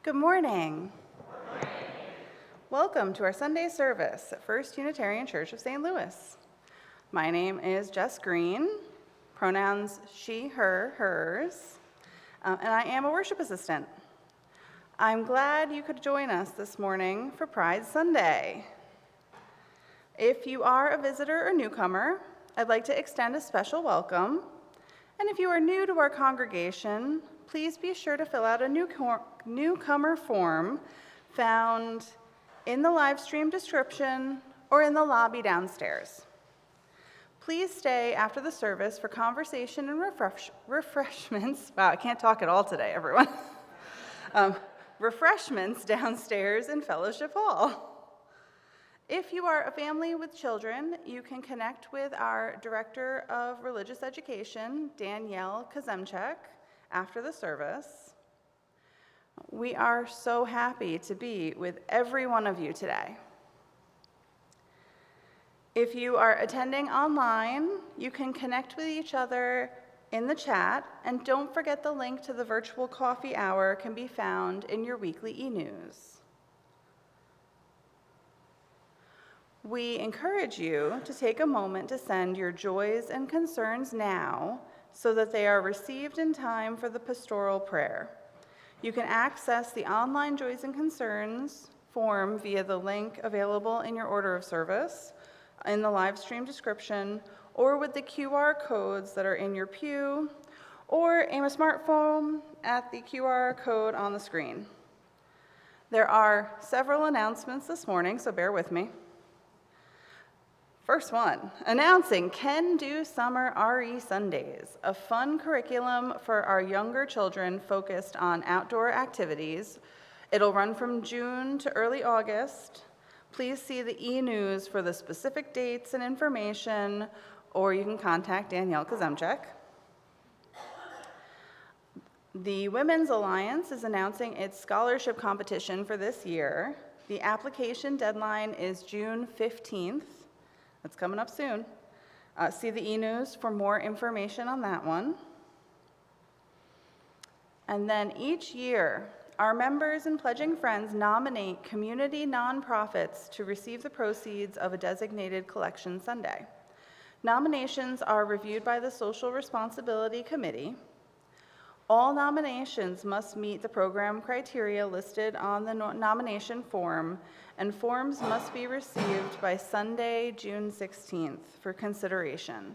Good morning. Welcome to our Sunday service at First Unitarian Church of St. Louis. My name is Jess Green, pronouns she, her, hers, and I am a worship assistant. I'm glad you could join us this morning for Pride Sunday. If you are a visitor or newcomer, I'd like to extend a special welcome. And if you are new to our congregation, please be sure to fill out a newcomer form found in the live stream description or in the lobby downstairs. Please stay after the service for conversation and refreshments. Wow, I can't talk at all today, everyone. Refreshments downstairs in Fellowship Hall. If you are a family with children, you can connect with our Director of Religious Education, Danielle Kazemchek, after the service. We are so happy to be with every one of you today. If you are attending online, you can connect with each other in the chat, and don't forget the link to the virtual coffee hour can be found in your weekly e-news. We encourage you to take a moment to send your joys and concerns now so that they are received in time for the pastoral prayer. You can access the online Joys and Concerns form via the link available in your order of service, in the live stream description, or with the QR codes that are in your pew, or aim a smartphone at the QR code on the screen. There are several announcements this morning, so bear with me. First one, announcing Can Do Summer RE Sundays, a fun curriculum for our younger children focused on outdoor activities. It'll run from June to early August. Please see the e-news for the specific dates and information, or you can contact Danielle Kazemchek. The Women's Alliance is announcing its scholarship competition for this year. The application deadline is June 15th. That's coming up soon. See the e-news for more information on that one. And then each year, our members and pledging friends nominate community nonprofits to receive the proceeds of a designated collection Sunday. Nominations are reviewed by the Social Responsibility Committee. All nominations must meet the program criteria listed on the nomination form, and forms must be received by Sunday, June 16th for consideration.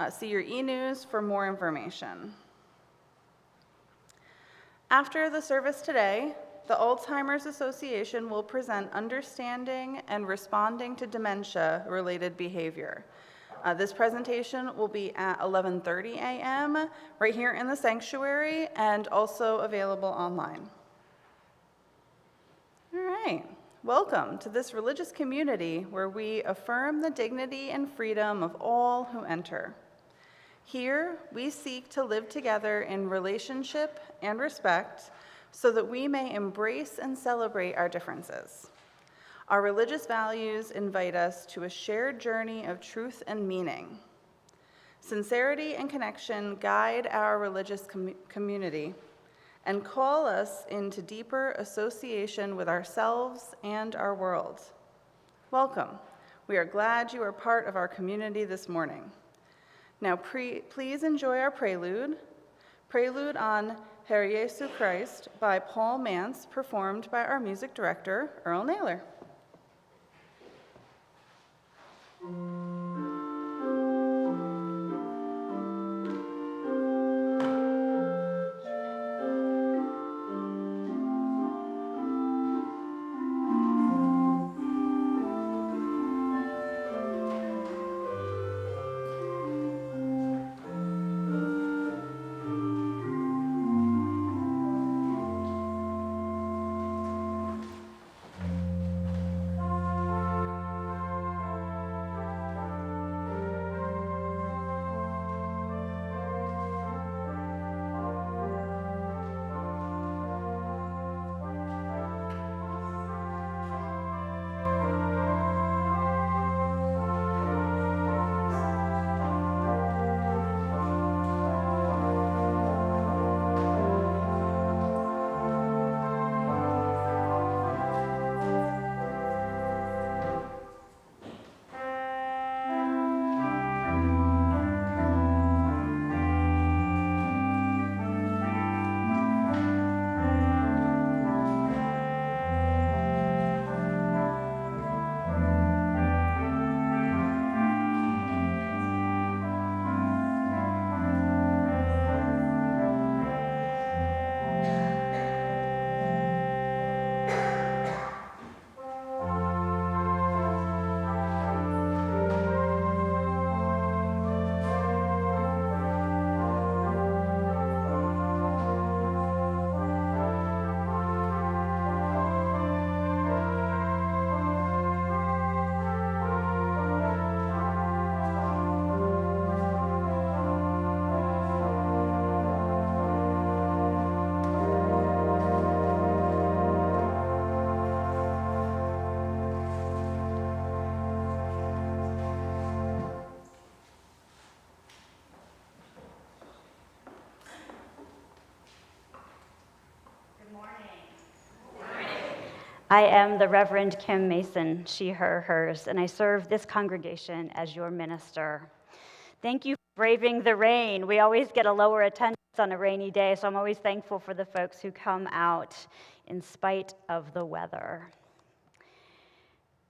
See your e-news for more information. After the service today, the Alzheimer's Association will present Understanding and Responding to Dementia-Related Behavior. This presentation will be at 11:30 a.m. right here in the sanctuary and also available online. All right, welcome to this religious community where we affirm the dignity and freedom of all who enter. Here, we seek to live together in relationship and respect so that we may embrace and celebrate our differences. Our religious values invite us to a shared journey of truth and meaning. Sincerity and connection guide our religious community and call us into deeper association with ourselves and our world. Welcome. We are glad you are part of our community this morning. Now, please enjoy our prelude on Herr Jesu Christ by Paul Mance, performed by our music director, Earl Naylor. I am the Reverend Kim Mason, she, her, hers, and I serve this congregation as your minister. Thank you for braving the rain. We always get a lower attendance on a rainy day, so I'm always thankful for the folks who come out in spite of the weather.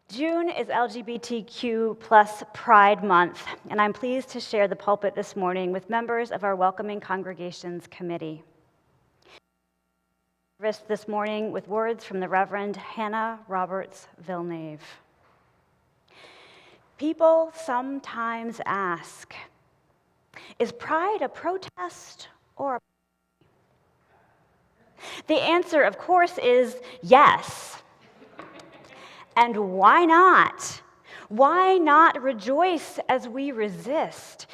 June is LGBTQ plus Pride Month, and I'm pleased to share the pulpit this morning with members of our Welcoming Congregations Committee. This morning with words from the Reverend Hannah Roberts Villeneuve. People sometimes ask, is pride a protest or a... The answer, of course, is yes. And why not? Why not rejoice as we resist,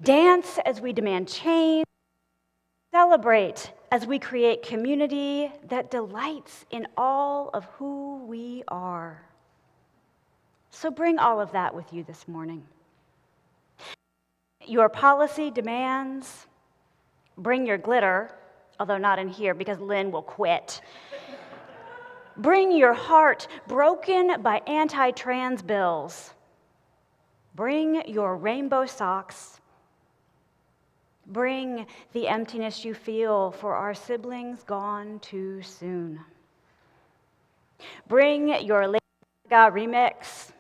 dance as we demand change, celebrate as we create community that delights in all of who we are? So bring all of that with you this morning. Your policy demands, bring your glitter, although not in here because Lynn will quit. Bring your heart broken by anti-trans bills. Bring your rainbow socks. Bring the emptiness you feel for our siblings gone too soon. Bring your Lady Gaga remix.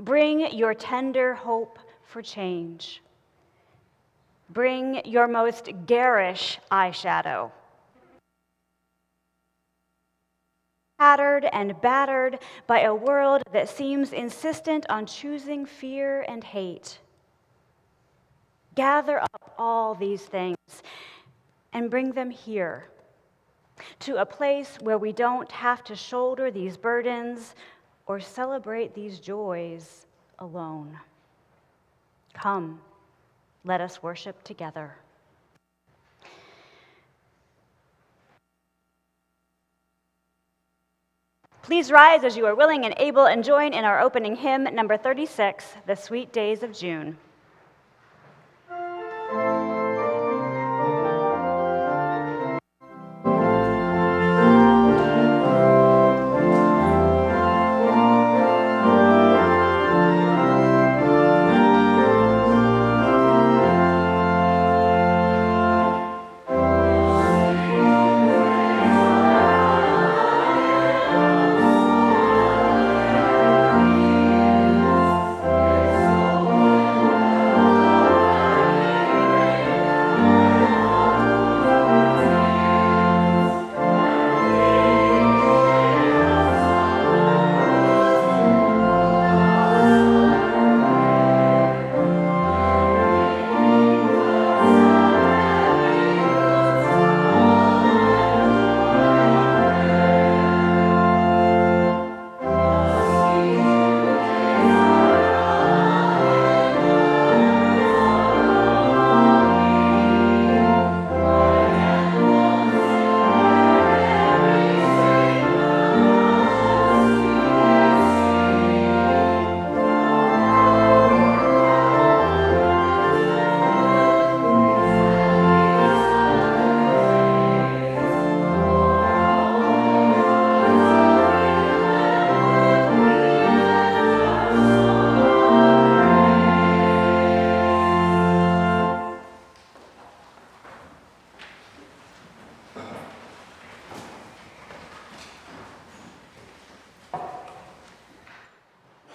Bring your tender hope for change. Bring your most garish eyeshadow. Tattered and battered by a world that seems insistent on choosing fear and hate. Gather up all these things and bring them here, to a place where we don't have to shoulder these burdens or celebrate these joys alone. Come, let us worship together. Please rise as you are willing and able and join in our opening hymn, number 36, The Sweet Days of June.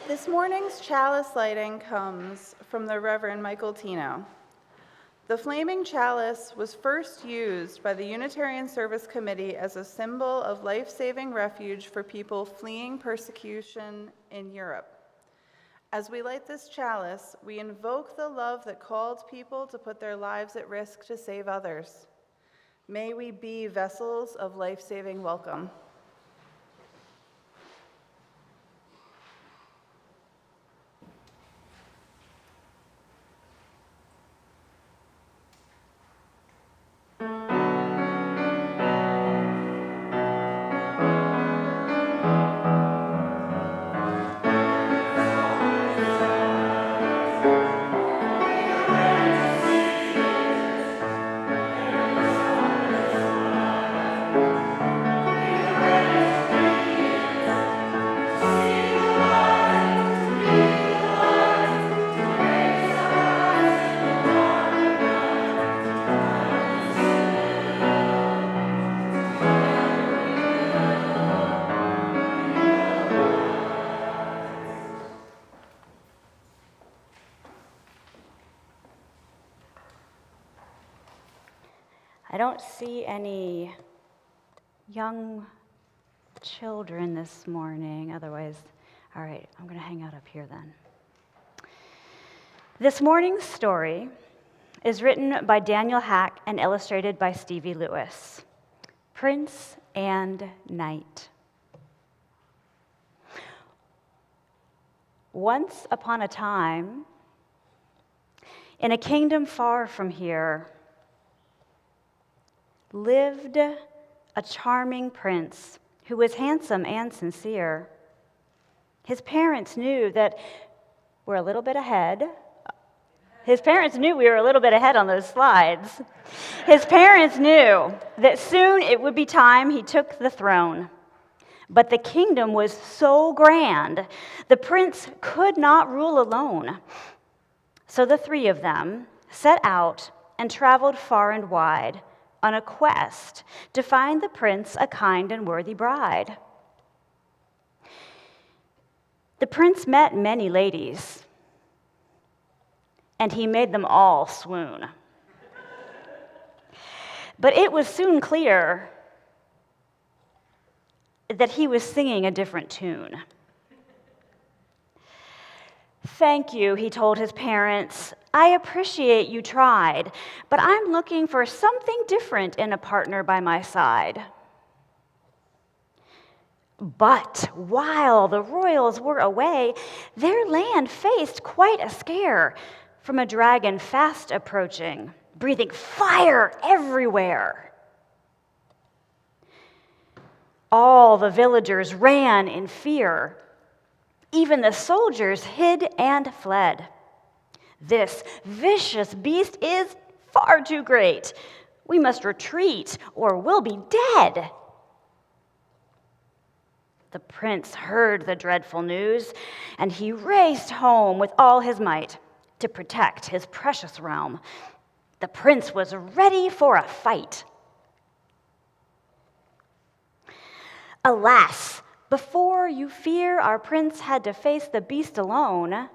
This morning's chalice lighting comes from the Reverend Michael Tino. The flaming chalice was first used by the Unitarian Service Committee as a symbol of life-saving refuge for people fleeing persecution in Europe. As we light this chalice, we invoke the love that called people to put their lives at risk to save others. May we be vessels of life-saving welcome. I don't see any young children this morning. Otherwise, all right, I'm going to hang out up here then. This morning's story is written by Daniel Hack and illustrated by Stevie Lewis. Prince and Knight. Once upon a time, in a kingdom far from here, lived a charming prince who was handsome and sincere. His parents knew that we're a little bit ahead. His parents knew we were a little bit ahead on those slides. His parents knew that soon it would be time he took the throne. But the kingdom was so grand, the prince could not rule alone. So the three of them set out and traveled far and wide on a quest to find the prince a kind and worthy bride. The prince met many ladies, and he made them all swoon. But it was soon clear that he was singing a different tune. "Thank you," he told his parents. "I appreciate you tried, but I'm looking for something different in a partner by my side." But while the royals were away, their land faced quite a scare from a dragon fast approaching, breathing fire everywhere. All the villagers ran in fear. Even the soldiers hid and fled. "This vicious beast is far too great. We must retreat or we'll be dead." The prince heard the dreadful news, and he raced home with all his might to protect his precious realm. The prince was ready for a fight. Alas, before you fear our prince had to face the beast alone,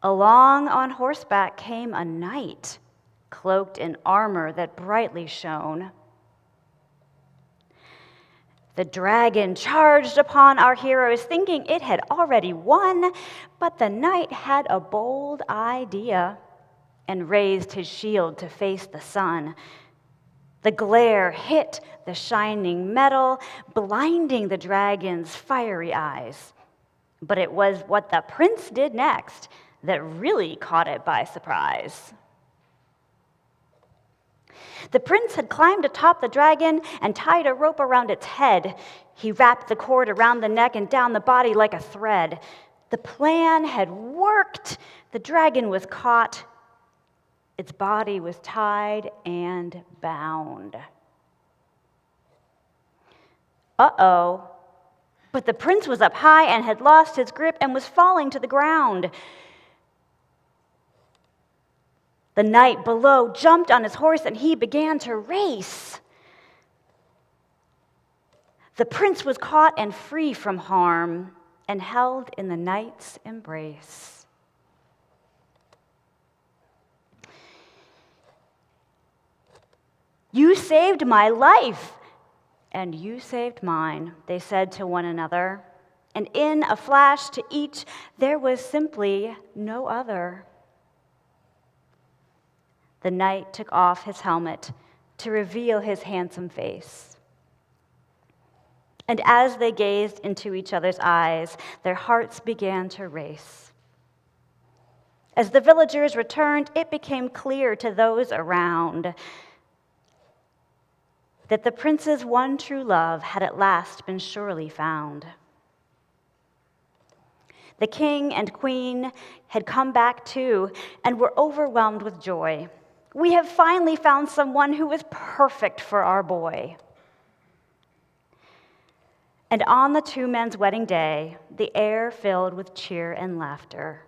along on horseback came a knight, cloaked in armor that brightly shone. The dragon charged upon our heroes, thinking it had already won, but the knight had a bold idea and raised his shield to face the sun. The glare hit the shining metal, blinding the dragon's fiery eyes. But it was what the prince did next that really caught it by surprise. The prince had climbed atop the dragon and tied a rope around its head. He wrapped the cord around the neck and down the body like a thread. The plan had worked. The dragon was caught. Its body was tied and bound. Uh-oh. But the prince was up high and had lost his grip and was falling to the ground. The knight below jumped on his horse and he began to race. The prince was caught and free from harm and held in the knight's embrace. "You saved my life, and you saved mine," they said to one another. And in a flash to each, there was simply no other. The knight took off his helmet to reveal his handsome face. And as they gazed into each other's eyes, their hearts began to race. As the villagers returned, it became clear to those around that the prince's one true love had at last been surely found. The king and queen had come back too and were overwhelmed with joy. "We have finally found someone who is perfect for our boy." And on the two men's wedding day, the air filled with cheer and laughter.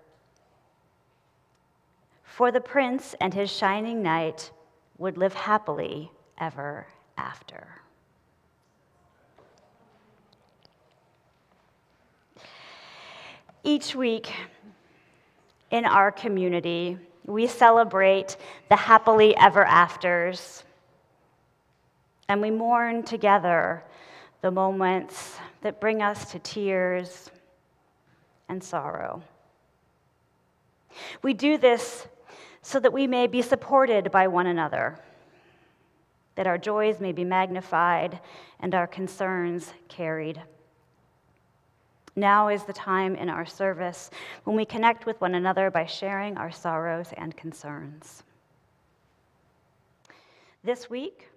For the prince and his shining knight would live happily ever after. Each week in our community, we celebrate the happily ever afters, and we mourn together the moments that bring us to tears and sorrow. We do this so that we may be supported by one another, that our joys may be magnified and our concerns carried. Now is the time in our service when we connect with one another by sharing our sorrows and concerns. This week,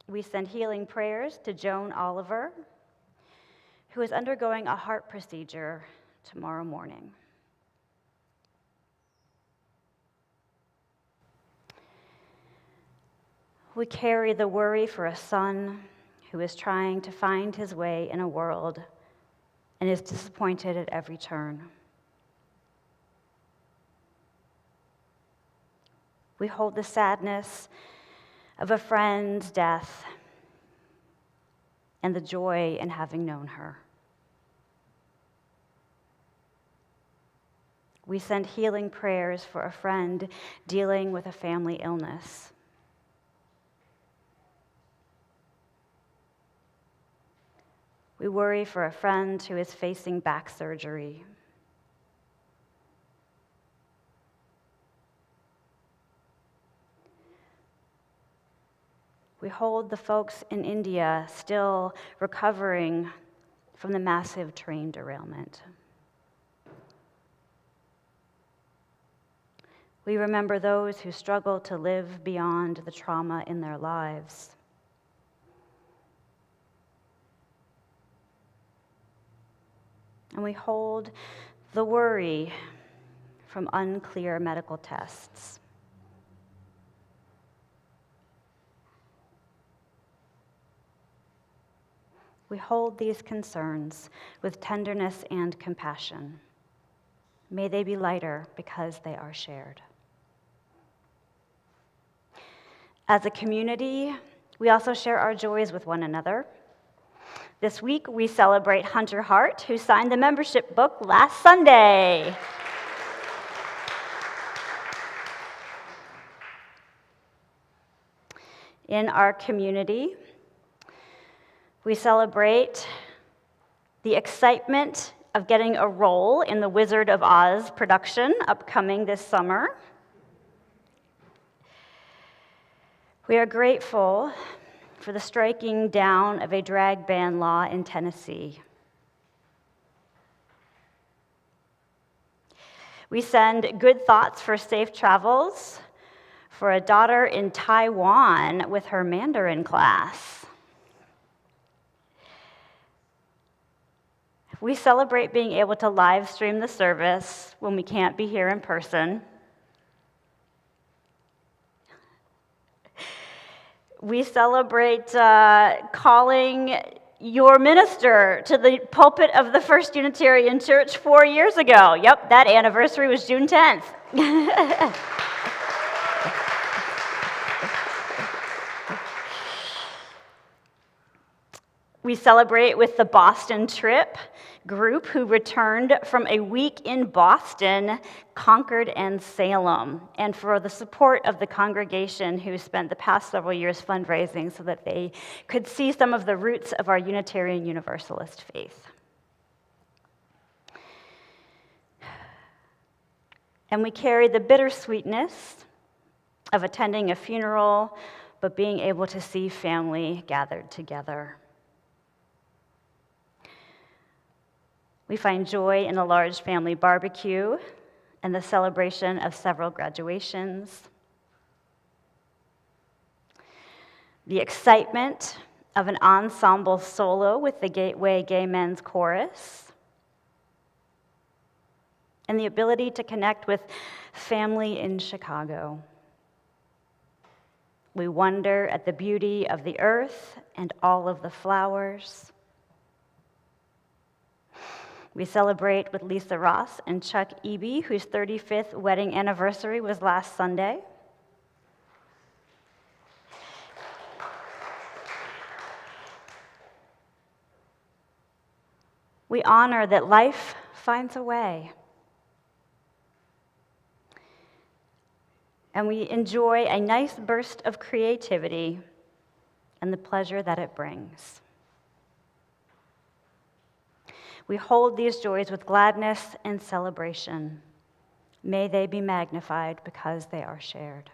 we send healing prayers to Joan Oliver, who is undergoing a heart procedure tomorrow morning. We carry the worry for a son who is trying to find his way in a world and is disappointed at every turn. We hold the sadness of a friend's death and the joy in having known her. We send healing prayers for a friend dealing with a family illness. We worry for a friend who is facing back surgery. We hold the folks in India still recovering from the massive train derailment. We remember those who struggle to live beyond the trauma in their lives. And we hold the worry from unclear medical tests. We hold these concerns with tenderness and compassion. May they be lighter because they are shared. As a community, we also share our joys with one another. This week, we celebrate Hunter Hart, who signed the membership book last Sunday. In our community, we celebrate the excitement of getting a role in the Wizard of Oz production upcoming this summer. We are grateful for the striking down of a drag ban law in Tennessee. We send good thoughts for safe travels for a daughter in Taiwan with her Mandarin class. We celebrate being able to live stream the service when we can't be here in person. We celebrate calling your minister to the pulpit of the First Unitarian Church 4 years ago. Yep, that anniversary was June 10th. We celebrate with the Boston Trip group who returned from a week in Boston, Concord, and Salem, and for the support of the congregation who spent the past several years fundraising so that they could see some of the roots of our Unitarian Universalist faith. And we carry the bittersweetness of attending a funeral, but being able to see family gathered together. We find joy in a large family barbecue and the celebration of several graduations. The excitement of an ensemble solo with the Gateway Gay Men's Chorus. And the ability to connect with family in Chicago. We wonder at the beauty of the earth and all of the flowers. We celebrate with Lisa Ross and Chuck Eby, whose 35th wedding anniversary was last Sunday. We honor that life finds a way. and we enjoy a nice burst of creativity and the pleasure that it brings. We hold these joys with gladness and celebration. May they be magnified because they are shared.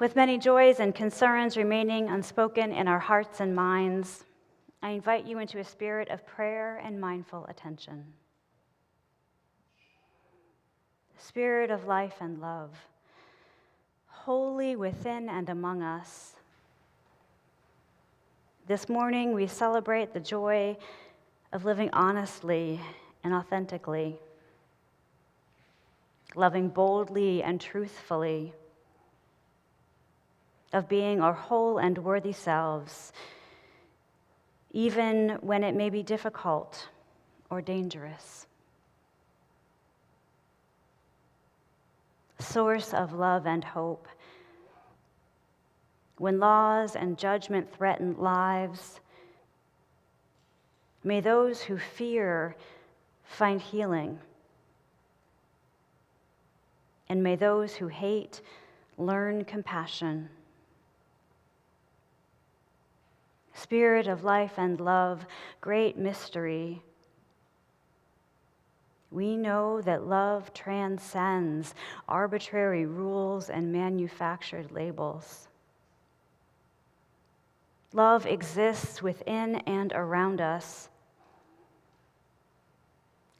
With many joys and concerns remaining unspoken in our hearts and minds, I invite you into a spirit of prayer and mindful attention. Spirit of life and love, holy within and among us, this morning we celebrate the joy of living honestly and authentically, loving boldly and truthfully, of being our whole and worthy selves, even when it may be difficult or dangerous. Source of love and hope. When laws and judgment threaten lives, may those who fear find healing, and may those who hate learn compassion. Spirit of life and love, great mystery. We know that love transcends arbitrary rules and manufactured labels. Love exists within and around us.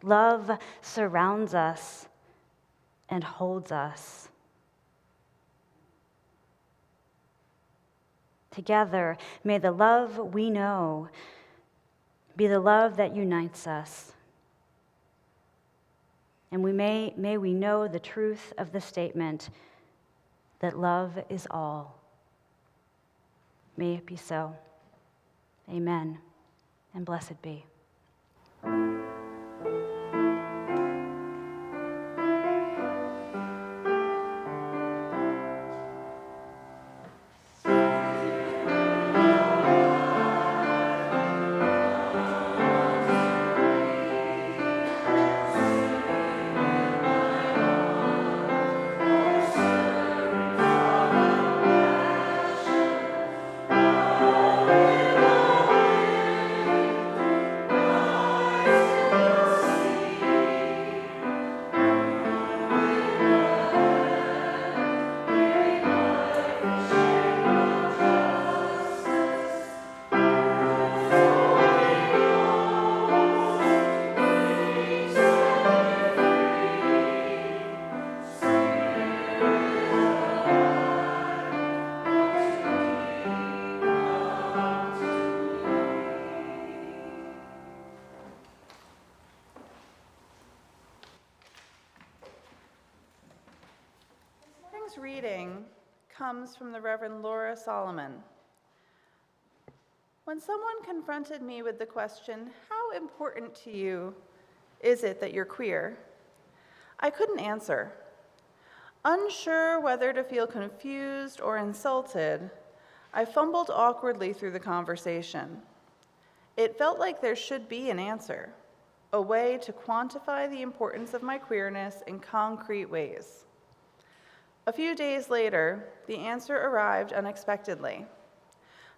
Love surrounds us and holds us. Together, may the love we know be the love that unites us. And may we know the truth of the statement that love is all. May it be so. Amen, and blessed be. Reading comes from the Reverend Laura Solomon. When someone confronted me with the question, "How important to you is it that you're queer?" I couldn't answer. Unsure whether to feel confused or insulted, I fumbled awkwardly through the conversation. It felt like there should be an answer, a way to quantify the importance of my queerness in concrete ways. A few days later, the answer arrived unexpectedly.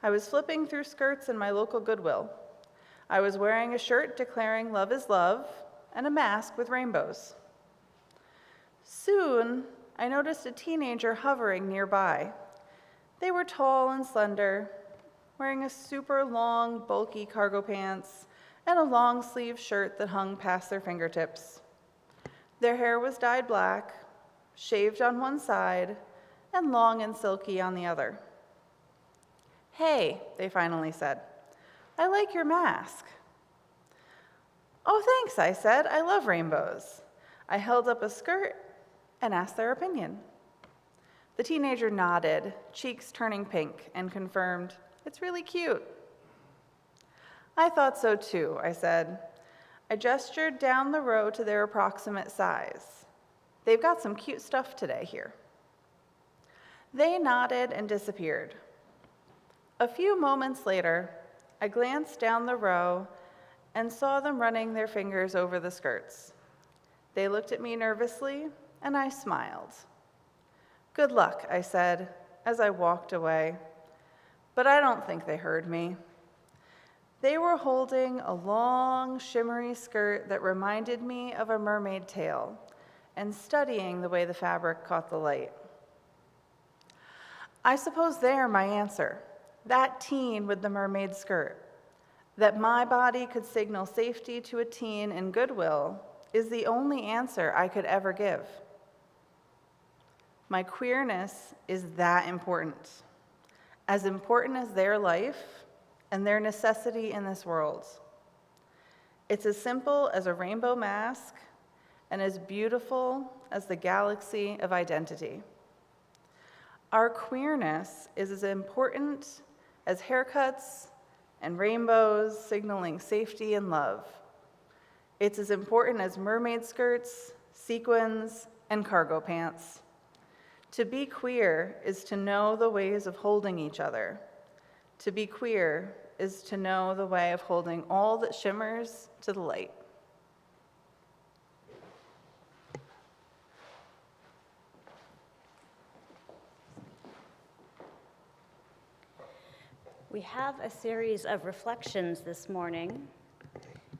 I was flipping through skirts in my local Goodwill. I was wearing a shirt declaring love is love and a mask with rainbows. Soon, I noticed a teenager hovering nearby. They were tall and slender, wearing a super long, bulky cargo pants and a long-sleeved shirt that hung past their fingertips. Their hair was dyed black, shaved on one side, and long and silky on the other. "Hey," they finally said, "I like your mask." "Oh, thanks," I said. "I love rainbows." I held up a skirt and asked their opinion. The teenager nodded, cheeks turning pink, and confirmed, "It's really cute." "I thought so too," I said. I gestured down the row to their approximate size. "They've got some cute stuff today here." They nodded and disappeared. A few moments later, I glanced down the row and saw them running their fingers over the skirts. They looked at me nervously, and I smiled. "Good luck," I said as I walked away, but I don't think they heard me. They were holding a long, shimmery skirt that reminded me of a mermaid tail and studying the way the fabric caught the light. I suppose they're my answer, that teen with the mermaid skirt. That my body could signal safety to a teen in Goodwill is the only answer I could ever give. My queerness is that important as their life and their necessity in this world. It's as simple as a rainbow mask and as beautiful as the galaxy of identity. Our queerness is as important as haircuts and rainbows signaling safety and love. It's as important as mermaid skirts, sequins, and cargo pants. To be queer is to know the ways of holding each other. To be queer is to know the way of holding all that shimmers to the light. We have a series of reflections this morning,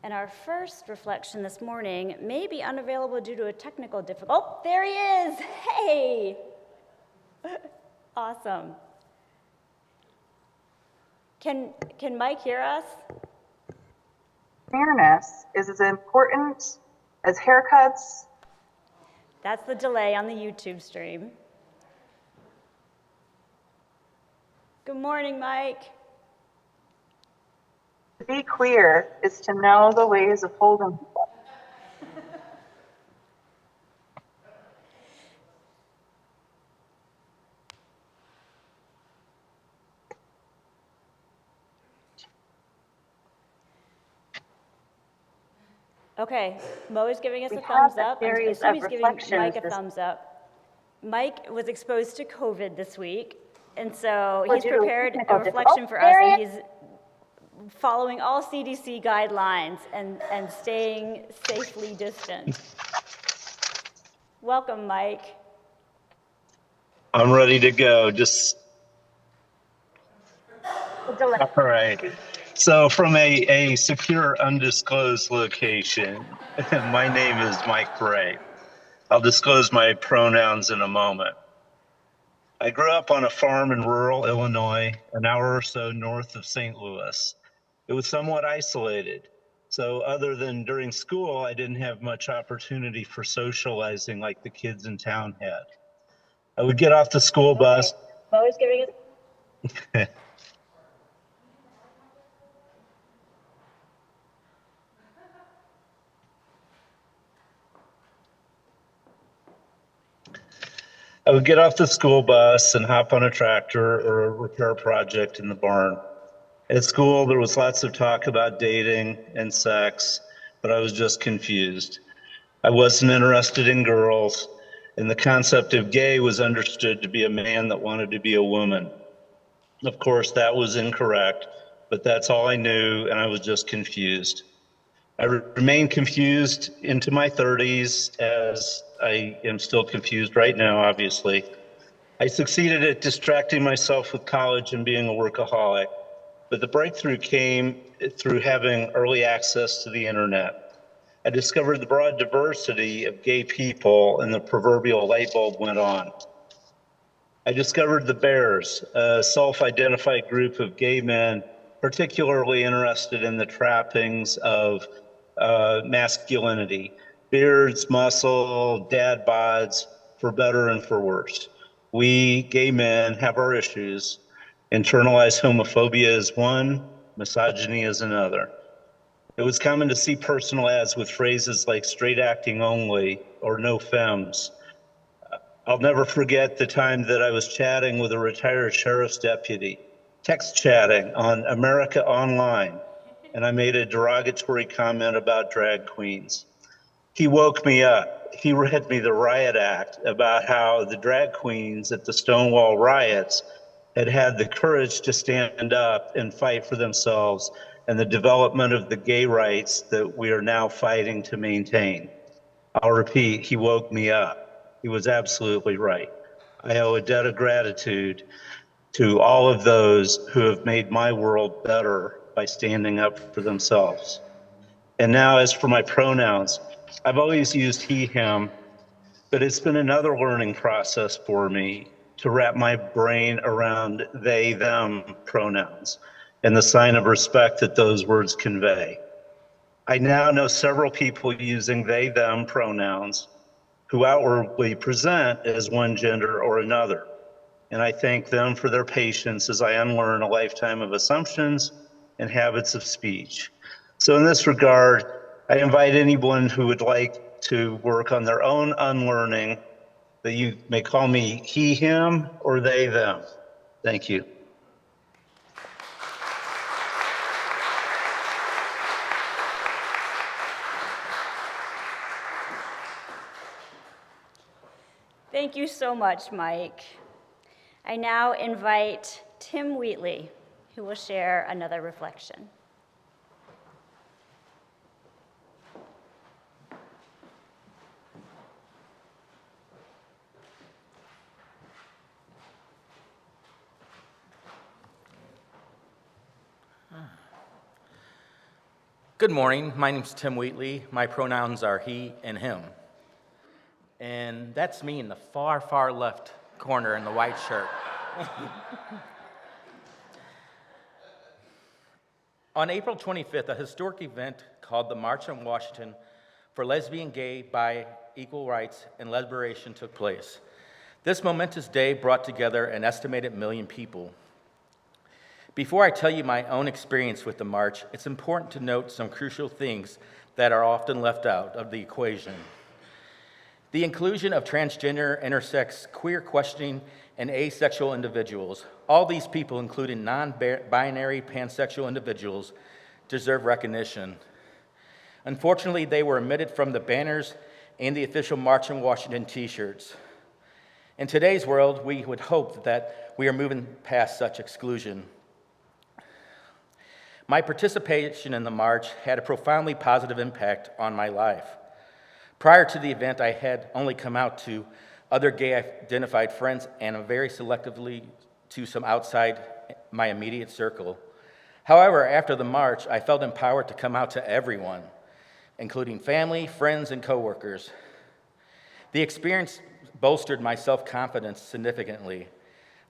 and our first reflection this morning may be unavailable due to a technical difficulty. Oh, there he is! Hey! Awesome. Can Mike hear us? Fairness is as important as haircuts. That's the delay on the YouTube stream. Good morning, Mike. To be queer is to know the ways of holding people. Okay, Mo is giving us We a thumbs have a up. series I assume of he's giving Mike a reflections thumbs up. Mike was exposed to COVID this week, and so Or he's due to prepared a technical reflection for us, difficulty. and he's following all CDC guidelines and staying safely distant. Welcome, Mike. I'm ready to go. All right. So from a secure, undisclosed location, my name is Mike Bray. I'll disclose my pronouns in a moment. I grew up on a farm in rural Illinois, an hour or so north of St. Louis. It was somewhat isolated. So other than during school, I didn't have much opportunity for socializing like the kids in town had. I would get off the school bus. Mo is giving us. I would get off the school bus and hop on a tractor or a repair project in the barn. At school, there was lots of talk about dating and sex, but I was just confused. I wasn't interested in girls, and the concept of gay was understood to be a man that wanted to be a woman. Of course, that was incorrect, but that's all I knew, and I was just confused. I remained confused into my 30s, as I am still confused right now, obviously. I succeeded at distracting myself with college and being a workaholic, but the breakthrough came through having early access to the internet. I discovered the broad diversity of gay people, and the proverbial light bulb went on. I discovered the Bears, a self-identified group of gay men particularly interested in the trappings of masculinity, beards, muscle, dad bods, for better and for worse. We gay men have our issues. Internalized homophobia is one, misogyny is another. It was common to see personal ads with phrases like straight acting only or no femmes. I'll never forget the time that I was chatting with a retired sheriff's deputy, text chatting on America Online, and I made a derogatory comment about drag queens. He woke me up. He read me the riot act about how the drag queens at the Stonewall riots had the courage to stand up and fight for themselves and the development of the gay rights that we are now fighting to maintain. I'll repeat, he woke me up. He was absolutely right. I owe a debt of gratitude to all of those who have made my world better by standing up for themselves. And now, as for my pronouns, I've always used he, him, but it's been another learning process for me to wrap my brain around they, them pronouns and the sign of respect that those words convey. I now know several people using they, them pronouns who outwardly present as one gender or another. And I thank them for their patience as I unlearn a lifetime of assumptions and habits of speech. So in this regard, I invite anyone who would like to work on their own unlearning that you may call me he, him, or they, them. Thank you. Thank you so much, Mike. I now invite Tim Wheatley, who will share another reflection. Good morning. My name's Tim Wheatley. My pronouns are he and him. And that's me in the far, far left corner in the white shirt. On April 25th, a historic event called the March on Washington for Lesbian, Gay, Bi, Equal Rights, and Liberation took place. This momentous day brought together an estimated million people. Before I tell you my own experience with the march, it's important to note some crucial things that are often left out of the equation. The inclusion of transgender, intersex, queer questioning, and asexual individuals. All these people, including non-binary pansexual individuals, deserve recognition. Unfortunately, they were omitted from the banners and the official March on Washington t-shirts. In today's world, we would hope that we are moving past such exclusion. My participation in the march had a profoundly positive impact on my life. Prior to the event, I had only come out to other gay-identified friends and very selectively to some outside my immediate circle. However, after the march, I felt empowered to come out to everyone, including family, friends, and coworkers. The experience bolstered my self-confidence significantly.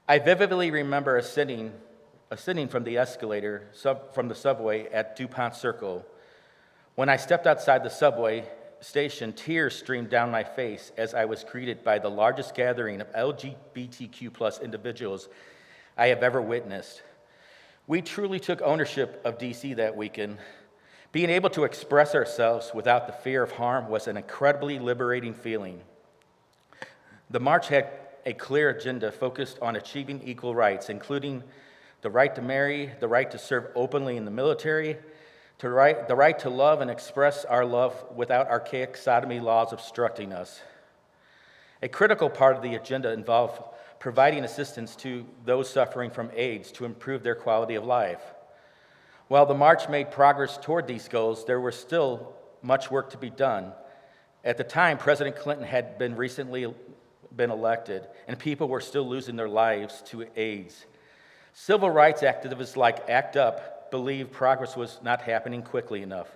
I vividly remember ascending from the escalator from the subway at DuPont Circle. When I stepped outside the subway station, tears streamed down my face as I was greeted by the largest gathering of LGBTQ+ individuals I have ever witnessed. We truly took ownership of DC that weekend. Being able to express ourselves without the fear of harm was an incredibly liberating feeling. The march had a clear agenda focused on achieving equal rights, including the right to marry, the right to serve openly in the military, the right to love and express our love without archaic sodomy laws obstructing us. A critical part of the agenda involved providing assistance to those suffering from AIDS to improve their quality of life. While the march made progress toward these goals, there was still much work to be done. At the time, President Clinton had recently been elected, and people were still losing their lives to AIDS. Civil rights activists like ACT UP believed progress was not happening quickly enough.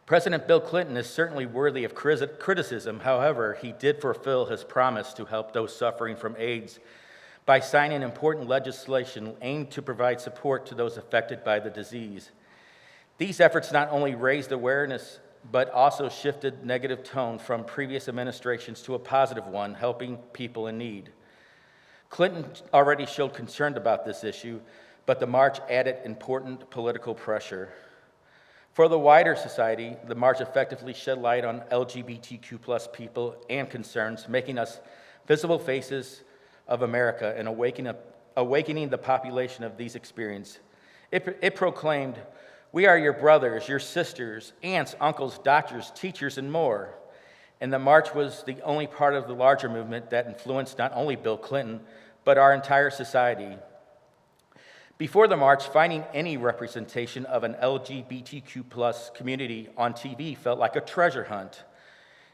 President Bill Clinton is certainly worthy of criticism. However, he did fulfill his promise to help those suffering from AIDS by signing important legislation aimed to provide support to those affected by the disease. These efforts not only raised awareness, but also shifted negative tone from previous administrations to a positive one, helping people in need. Clinton already showed concern about this issue, but the march added important political pressure. For the wider society, the march effectively shed light on LGBTQ+ people and concerns, making us visible faces of America and awakening the population of these experiences. It proclaimed, "We are your brothers, your sisters, aunts, uncles, doctors, teachers, and more." And the march was the only part of the larger movement that influenced not only Bill Clinton, but our entire society. Before the march, finding any representation of an LGBTQ+ community on TV felt like a treasure hunt.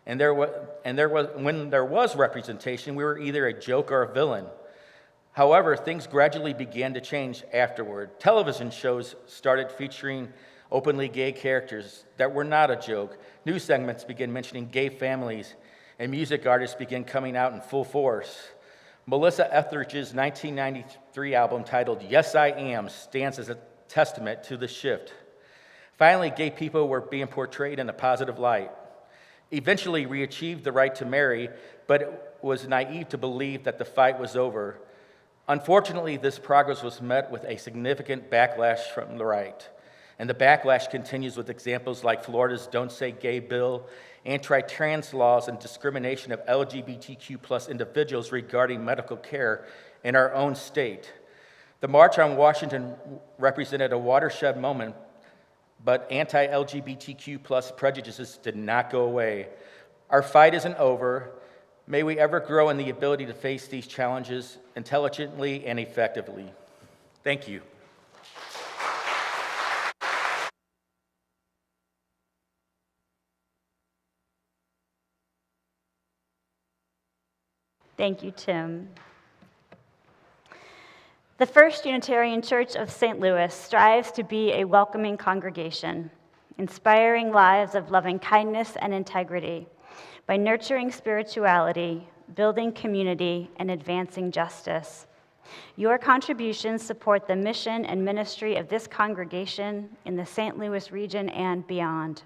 And when there was representation, we were either a joke or a villain. However, things gradually began to change afterward. Television shows started featuring openly gay characters that were not a joke. News segments began mentioning gay families, and music artists began coming out in full force. Melissa Etheridge's 1993 album titled Yes I Am stands as a testament to the shift. Finally, gay people were being portrayed in a positive light. Eventually, we achieved the right to marry, but it was naive to believe that the fight was over. Unfortunately, this progress was met with a significant backlash from the right. And the backlash continues with examples like Florida's Don't Say Gay bill, anti-trans laws, and discrimination of LGBTQ plus individuals regarding medical care in our own state. The March on Washington represented a watershed moment, but anti-LGBTQ plus prejudices did not go away. Our fight isn't over. May we ever grow in the ability to face these challenges intelligently and effectively. Thank you. Thank you, Tim. The First Unitarian Church of St. Louis strives to be a welcoming congregation, inspiring lives of loving kindness and integrity by nurturing spirituality, building community, and advancing justice. Your contributions support the mission and ministry of this congregation in the St. Louis region and beyond.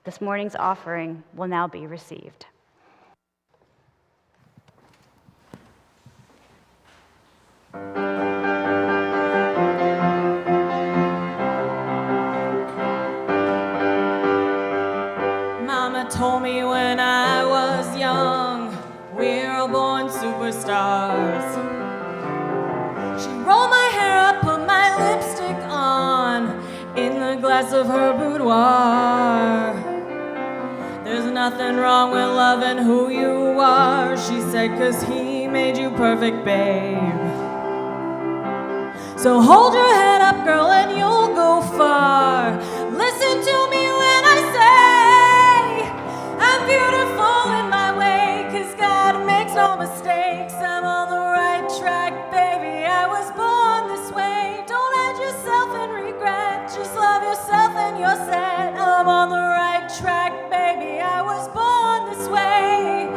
This morning's offering will now be received. Told me when I was young, we're all born superstars. She rolled my hair up, put my lipstick on, in the glass of her boudoir. There's nothing wrong with loving who you are, she said, 'cause he made you perfect, babe. So hold your head up, girl, and you'll go far. Listen to me when I say I'm beautiful in my way, 'cause God makes no mistakes. I'm on the right track, baby, I was born this way. Don't hide yourself in regret, just love yourself and you're set. I'm on the right track, baby, I was born this way.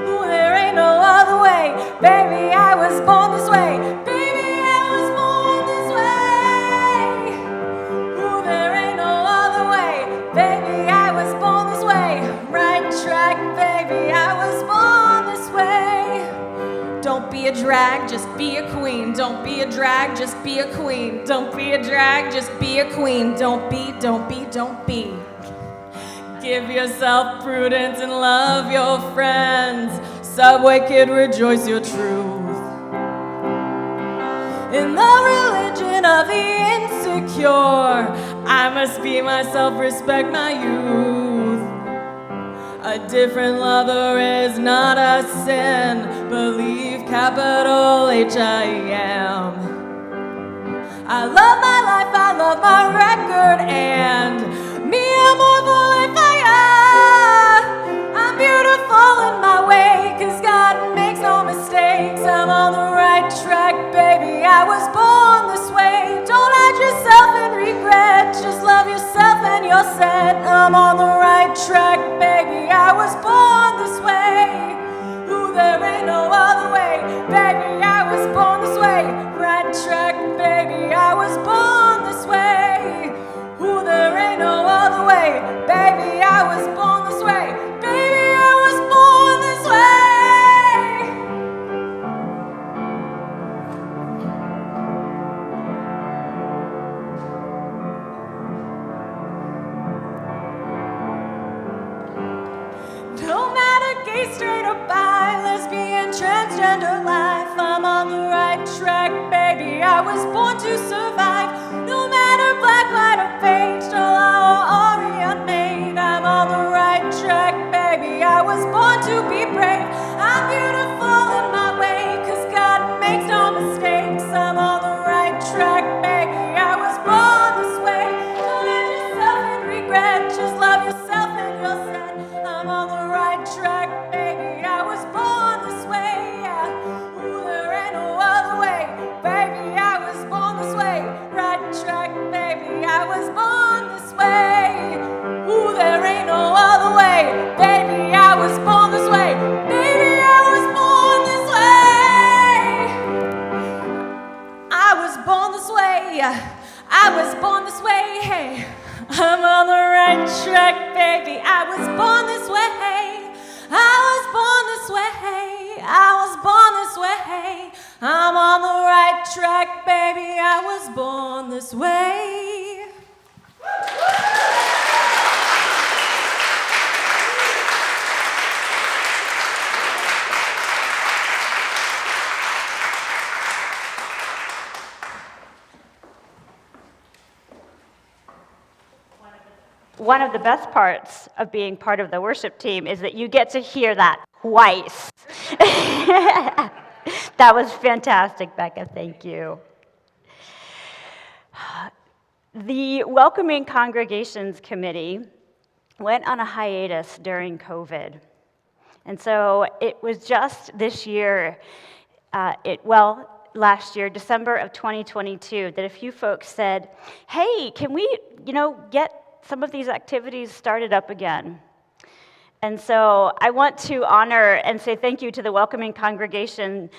Ooh, there ain't no other way, baby, I was born this way. Baby, I was born this way. Ooh, there ain't no other way, baby, I was born this way. Right track, baby, I was born this way. Don't be a drag, just be a queen. Don't be a drag, just be a queen. Don't be a drag, just be a queen. Don't be. Give yourself prudence and love your friends. Subway kid, rejoice your truth. In the religion of the insecure, I must be myself, respect my youth. A different lover is not a sin. Believe capital H-I-M. I love my life, I love my record, and me, I'm more the life I am. I'm beautiful in my way, 'cause God makes no mistakes. I'm on the right track, baby, I was born this way. Don't hide yourself in regret, just love yourself and you're set. I'm on the right track, baby, I was born this way. Ooh, there ain't no other way, baby, I was born this way. Right track, baby, I was born this way. Ooh, there ain't no other way, baby, I was born this way. Baby, I was born this way. No matter gay, straight or bi, lesbian, transgender life, I'm on the right track, baby, I was born to survive. No matter black, white, or beige, July or Orient made, I'm on the right track, baby, I was born to be brave. I'm beautiful in my way, 'cause God makes no mistakes. I'm on the right track, baby, I was born this way. Don't hide yourself in regret, just love yourself and you're set. I'm on the right track. I'm on the right track, baby, I was born this way. One of the best parts of being part of the worship team is that you get to hear that twice. That was fantastic, Becca. Thank you. The Welcoming Congregations Committee went on a hiatus during COVID. And so it was just this year, last year, December of 2022, that a few folks said, hey, can we, get some of these activities started up again? And so I want to honor and say thank you to the Welcoming Congregation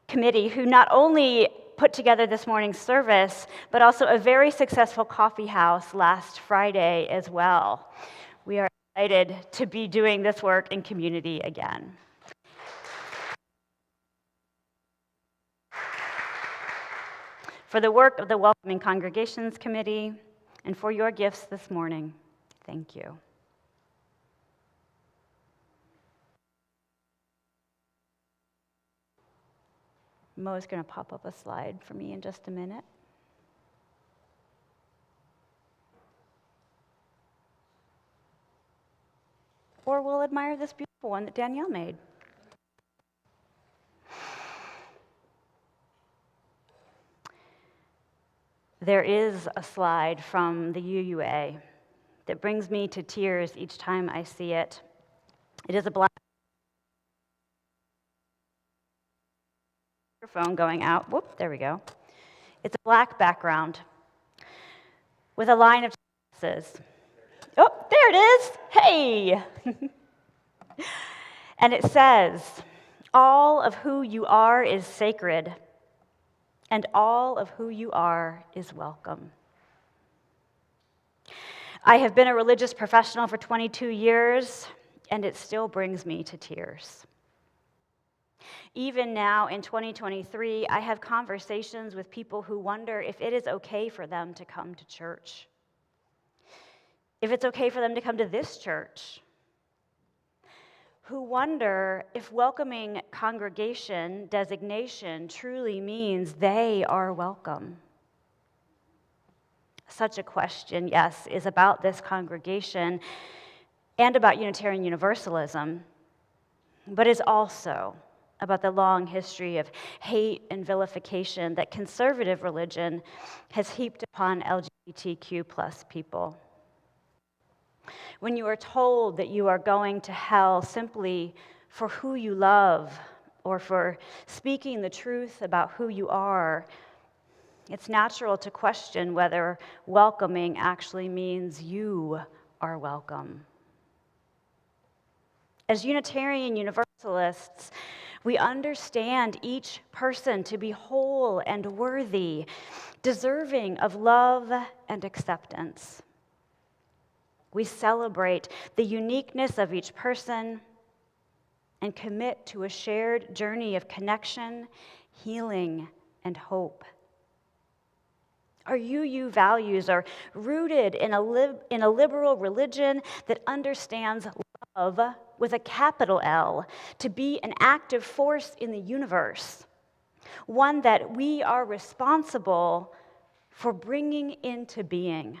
Committee, who not only put together this morning's service, but also a very successful coffee house last Friday as well. We are excited to be doing this work in community again. For the work of the Welcoming Congregations Committee, and for your gifts this morning, thank you. Mo is going to pop up a slide for me in just a minute. Or we'll admire this beautiful one that Danielle made. There is a slide from the UUA that brings me to tears each time I see it. It is a black microphone going out. Whoop, there we go. It's a black background with a line of sentences. Oh, there it is. Hey. And it says, all of who you are is sacred, and all of who you are is welcome. I have been a religious professional for 22 years, and it still brings me to tears. Even now in 2023, I have conversations with people who wonder if it is okay for them to come to church, if it's okay for them to come to this church, who wonder if welcoming congregation designation truly means they are welcome. Such a question, yes, is about this congregation and about Unitarian Universalism, but is also about the long history of hate and vilification that conservative religion has heaped upon LGBTQ plus people. When you are told that you are going to hell simply for who you love or for speaking the truth about who you are, it's natural to question whether welcoming actually means you are welcome. As Unitarian Universalists, we understand each person to be whole and worthy, deserving of love and acceptance. We celebrate the uniqueness of each person and commit to a shared journey of connection, healing, and hope. Our UU values are rooted in a liberal religion that understands love with a capital L to be an active force in the universe, one that we are responsible for bringing into being.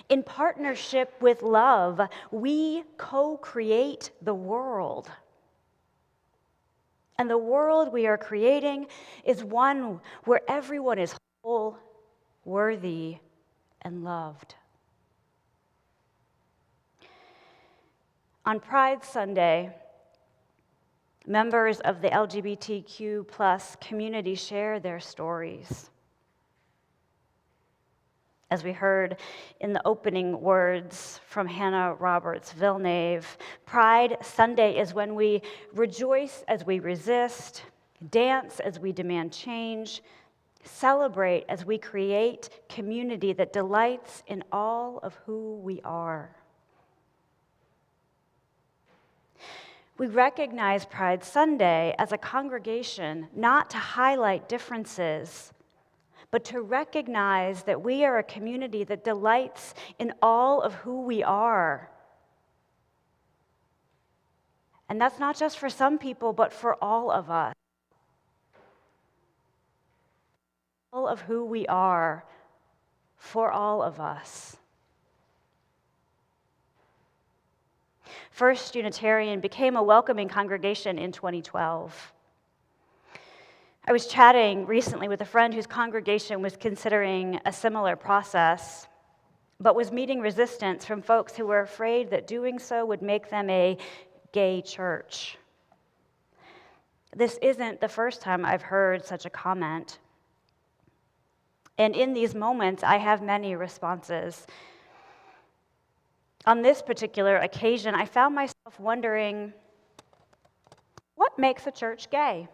In partnership with love, we co-create the world. And the world we are creating is one where everyone is whole, worthy, and loved. On Pride Sunday, members of the LGBTQ plus community share their stories. As we heard in the opening words from Hannah Roberts Villeneuve, Pride Sunday is when we rejoice as we resist, dance as we demand change, celebrate as we create community that delights in all of who we are. We recognize Pride Sunday as a congregation not to highlight differences, but to recognize that we are a community that delights in all of who we are. And that's not just for some people, but for all of us. All of who we are, for all of us. First Unitarian became a welcoming congregation in 2012. I was chatting recently with a friend whose congregation was considering a similar process, but was meeting resistance from folks who were afraid that doing so would make them a gay church. This isn't the first time I've heard such a comment. And in these moments, I have many responses. On this particular occasion, I found myself wondering, what makes a church gay?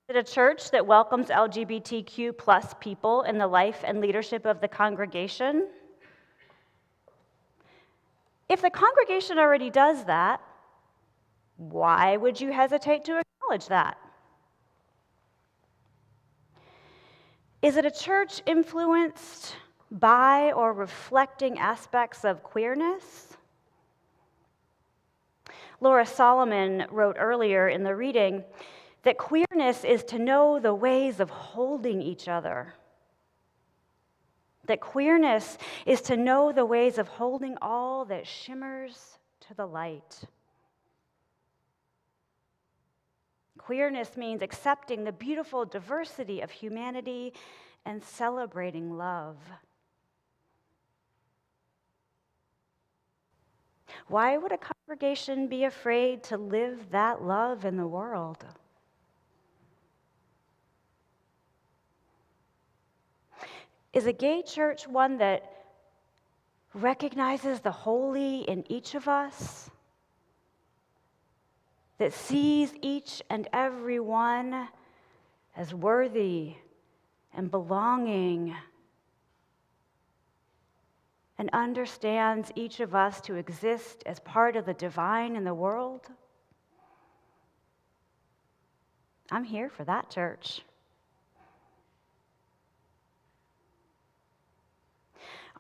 Is it a church that welcomes LGBTQ plus people in the life and leadership of the congregation? If the congregation already does that, why would you hesitate to acknowledge that? Is it a church influenced by or reflecting aspects of queerness? Laura Solomon wrote earlier in the reading that queerness is to know the ways of holding each other. That queerness is to know the ways of holding all that shimmers to the light. Queerness means accepting the beautiful diversity of humanity and celebrating love. Why would a congregation be afraid to live that love in the world? Is a gay church one that recognizes the holy in each of us? That sees each and every one as worthy and belonging, and understands each of us to exist as part of the divine in the world? I'm here for that church.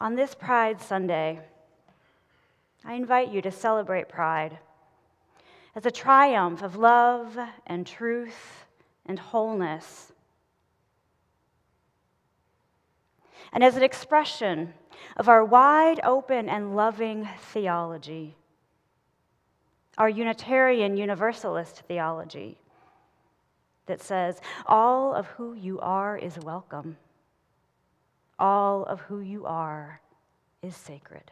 On this Pride Sunday, I invite you to celebrate Pride as a triumph of love and truth and wholeness, and as an expression of our wide open and loving theology, our Unitarian Universalist theology that says, all of who you are is welcome. All of who you are is sacred.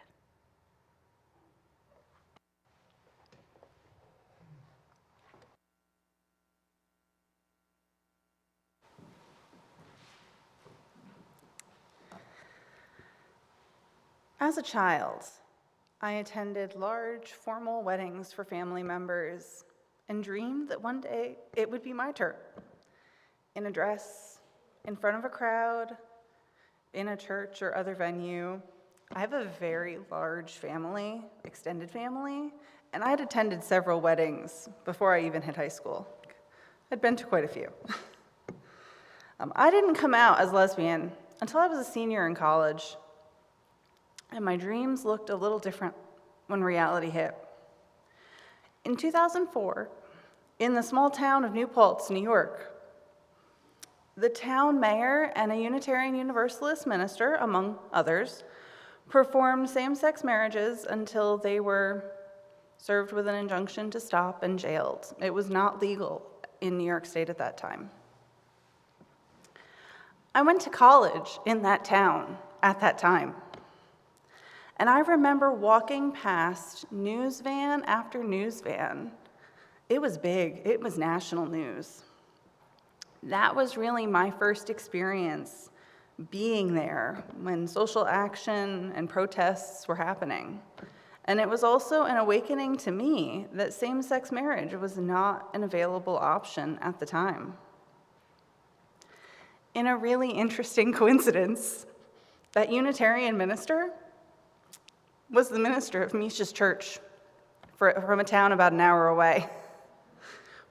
As a child, I attended large formal weddings for family members and dreamed that one day it would be my turn. In a dress, in front of a crowd, in a church or other venue. I have a very large family, extended family, and I had attended several weddings before I even hit high school. I'd been to quite a few. I didn't come out as lesbian until I was a senior in college, and my dreams looked a little different when reality hit. In 2004, in the small town of New Paltz, New York, the town mayor and a Unitarian Universalist minister, among others, performed same-sex marriages until they were served with an injunction to stop and jailed. It was not legal in New York State at that time. I went to college in that town at that time. And I remember walking past news van after news van. It was big, it was national news. That was really my first experience being there when social action and protests were happening. And it was also an awakening to me that same-sex marriage was not an available option at the time. In a really interesting coincidence, that Unitarian minister was the minister of Misha's church from a town about an hour away.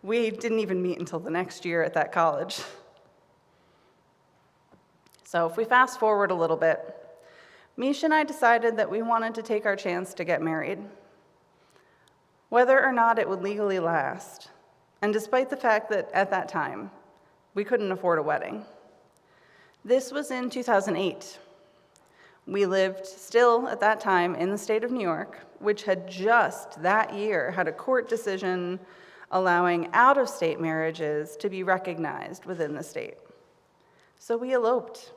We didn't even meet until the next year at that college. So if we fast forward a little bit, Misha and I decided that we wanted to take our chance to get married, whether or not it would legally last, and despite the fact that at that time, we couldn't afford a wedding. This was in 2008. We lived still at that time in the state of New York, which had just that year had a court decision allowing out-of-state marriages to be recognized within the state. So we eloped.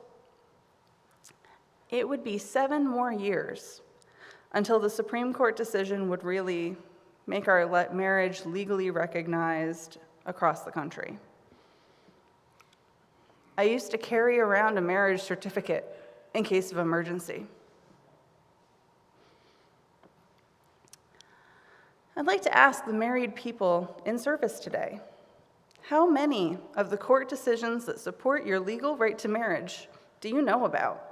It would be 7 more years until the Supreme Court decision would really make our marriage legally recognized across the country. I used to carry around a marriage certificate in case of emergency. I'd like to ask the married people in service today, how many of the court decisions that support your legal right to marriage do you know about?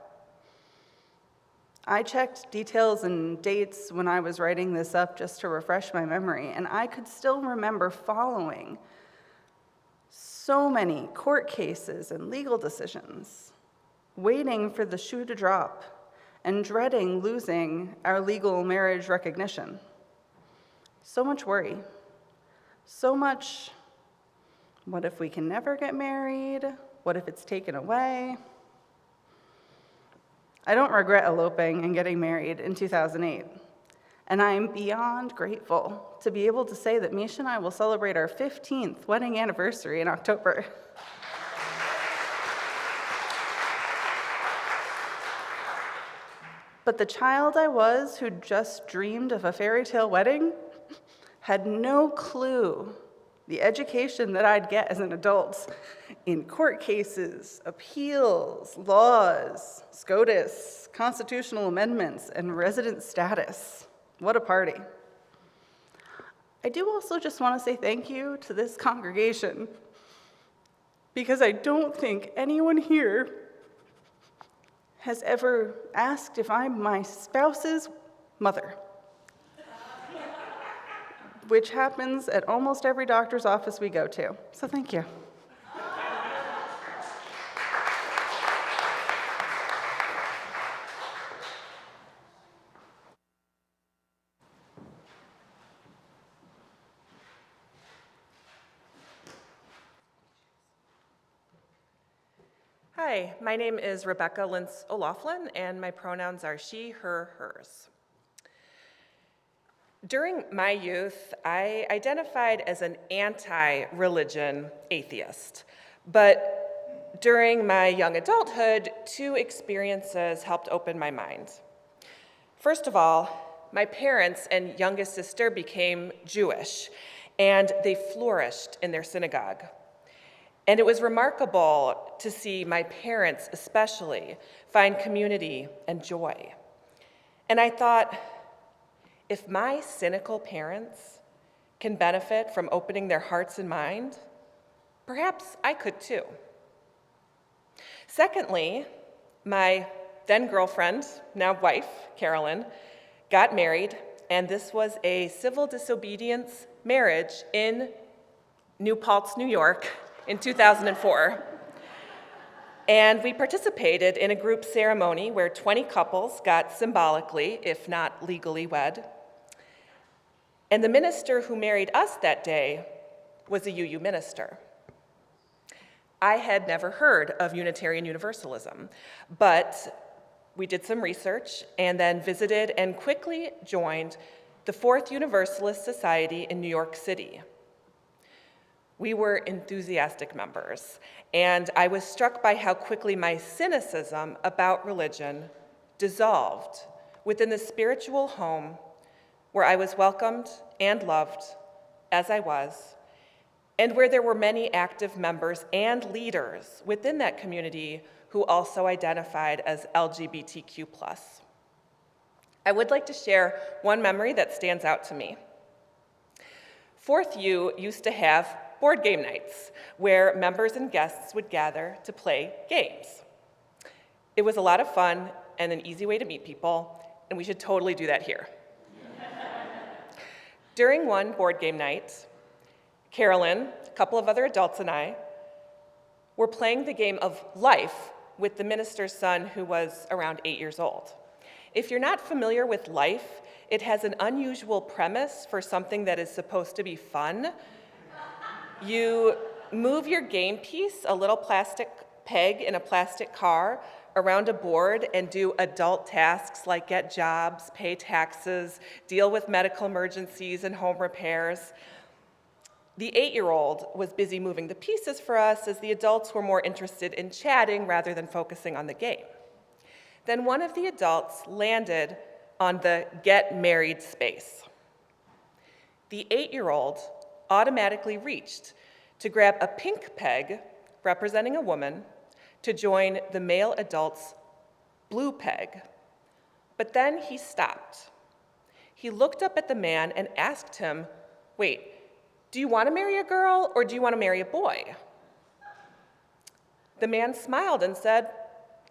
I checked details and dates when I was writing this up just to refresh my memory, and I could still remember following so many court cases and legal decisions, waiting for the shoe to drop and dreading losing our legal marriage recognition. So much worry, so much, what if we can never get married? What if it's taken away? I don't regret eloping and getting married in 2008, and I am beyond grateful to be able to say that Misha and I will celebrate our 15th wedding anniversary in October. But the child I was who just dreamed of a fairy tale wedding had no clue the education that I'd get as an adult in court cases, appeals, laws, SCOTUS, constitutional amendments, and resident status. What a party. I do also just want to say thank you to this congregation, because I don't think anyone here has ever asked if I'm my spouse's mother, which happens at almost every doctor's office we go to. So thank you. Hi, my name is Rebecca Lintz O'Laughlin, and my pronouns are she, her, hers. During my youth, I identified as an anti-religion atheist, but during my young adulthood, 2 experiences helped open my mind. First of all, my parents and youngest sister became Jewish, and they flourished in their synagogue. And it was remarkable to see my parents especially find community and joy. And I thought, if my cynical parents can benefit from opening their hearts and mind, perhaps I could too. Secondly, my then girlfriend, now wife, Carolyn, got married, and this was a civil disobedience marriage in New Paltz, New York, in 2004. And we participated in a group ceremony where 20 couples got symbolically, if not legally, wed. And the minister who married us that day was a UU minister. I had never heard of Unitarian Universalism, but we did some research and then visited and quickly joined the Fourth Universalist Society in New York City. We were enthusiastic members, and I was struck by how quickly my cynicism about religion dissolved within the spiritual home where I was welcomed and loved as I was, and where there were many active members and leaders within that community who also identified as LGBTQ+. I would like to share one memory that stands out to me. Fourth U used to have board game nights where members and guests would gather to play games. It was a lot of fun and an easy way to meet people, and we should totally do that here. During one board game night, Carolyn, a couple of other adults, and I were playing the game of Life with the minister's son, who was around 8 years old. If you're not familiar with Life, it has an unusual premise for something that is supposed to be fun. You move your game piece, a little plastic peg in a plastic car, around a board and do adult tasks like get jobs, pay taxes, deal with medical emergencies and home repairs. The 8-year-old was busy moving the pieces for us, as the adults were more interested in chatting rather than focusing on the game. Then one of the adults landed on the get married space. The 8-year-old automatically reached to grab a pink peg representing a woman to join the male adult's blue peg. But then he stopped. He looked up at the man and asked him, "Wait, do you want to marry a girl or do you want to marry a boy?" The man smiled and said,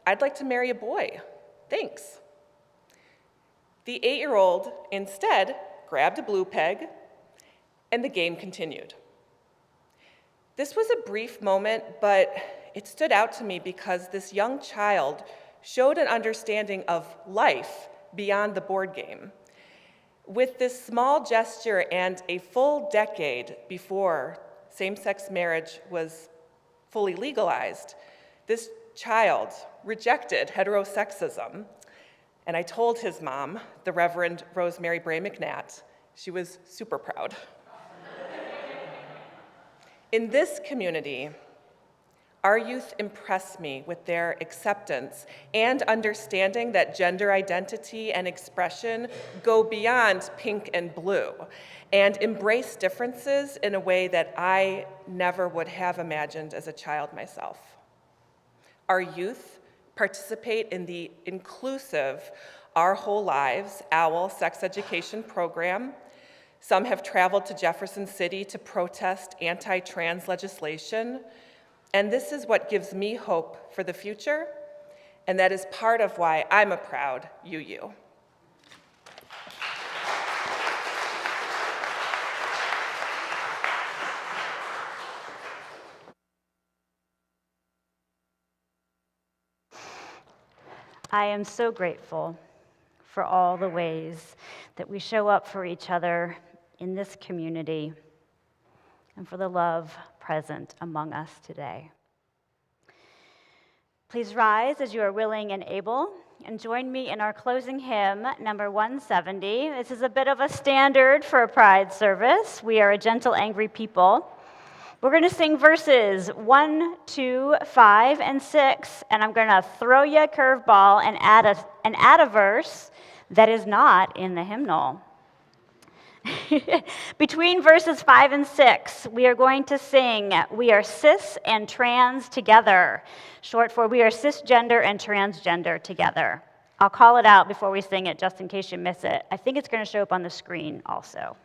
"I'd like to marry a boy. Thanks." The 8-year-old instead grabbed a blue peg, and the game continued. This was a brief moment, but it stood out to me because this young child showed an understanding of life beyond the board game. With this small gesture and a full decade before same-sex marriage was fully legalized, this child rejected heterosexism. And I told his mom, the Reverend Rosemary Bray McNatt. She was super proud. In this community, our youth impress me with their acceptance and understanding that gender identity and expression go beyond pink and blue and embrace differences in a way that I never would have imagined as a child myself. Our youth participate in the inclusive Our Whole Lives OWL sex education program. Some have traveled to Jefferson City to protest anti-trans legislation. And this is what gives me hope for the future, and that is part of why I'm a proud UU. I am so grateful for all the ways that we show up for each other in this community and for the love present among us today. Please rise as you are willing and able, and join me in our closing hymn, number 170. This is a bit of a standard for a Pride service. We are a gentle, angry people. We're going to sing verses 1, 2, 5, and 6, and I'm going to throw you a curveball and add a verse that is not in the hymnal. Between verses 5 and 6, we are going to sing, "We are cis and trans together," short for "We are cisgender and transgender together." I'll call it out before we sing it, just in case you miss it. I think it's going to show up on the screen also.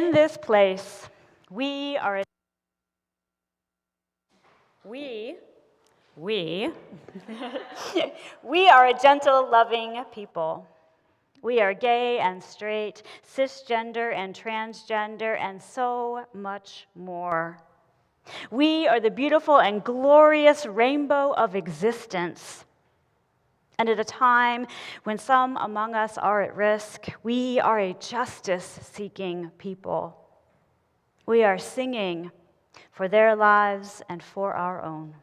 In this place, we are a we are a gentle, loving people. We are gay and straight, cisgender and transgender, and so much more. We are the beautiful and glorious rainbow of existence. And at a time when some among us are at risk, we are a justice-seeking people. We are singing for their lives and for our own.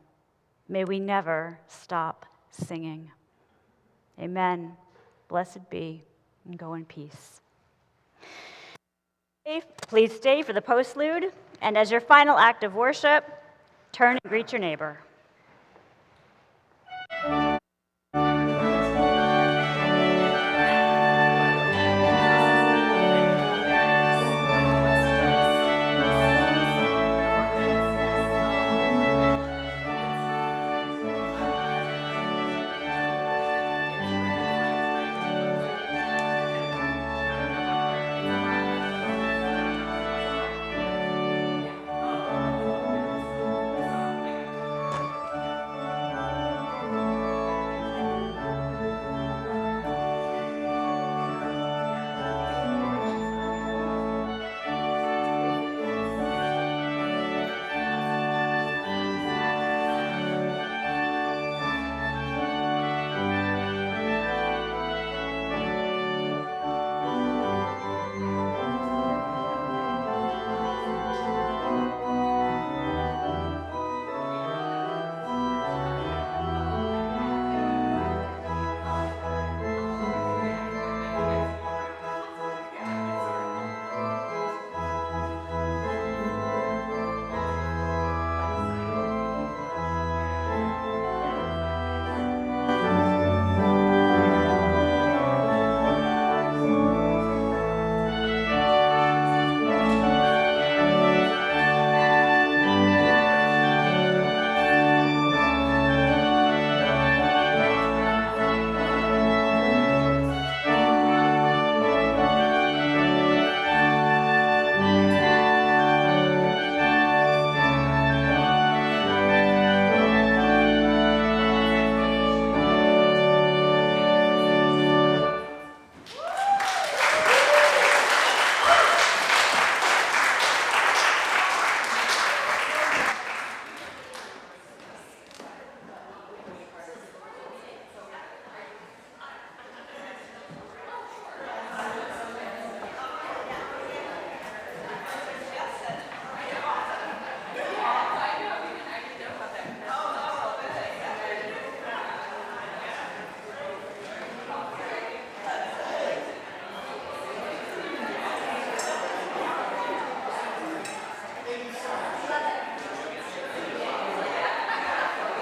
May we never stop singing. Amen. Blessed be, and go in peace. Please stay for the postlude, and as your final act of worship, turn and greet your neighbor.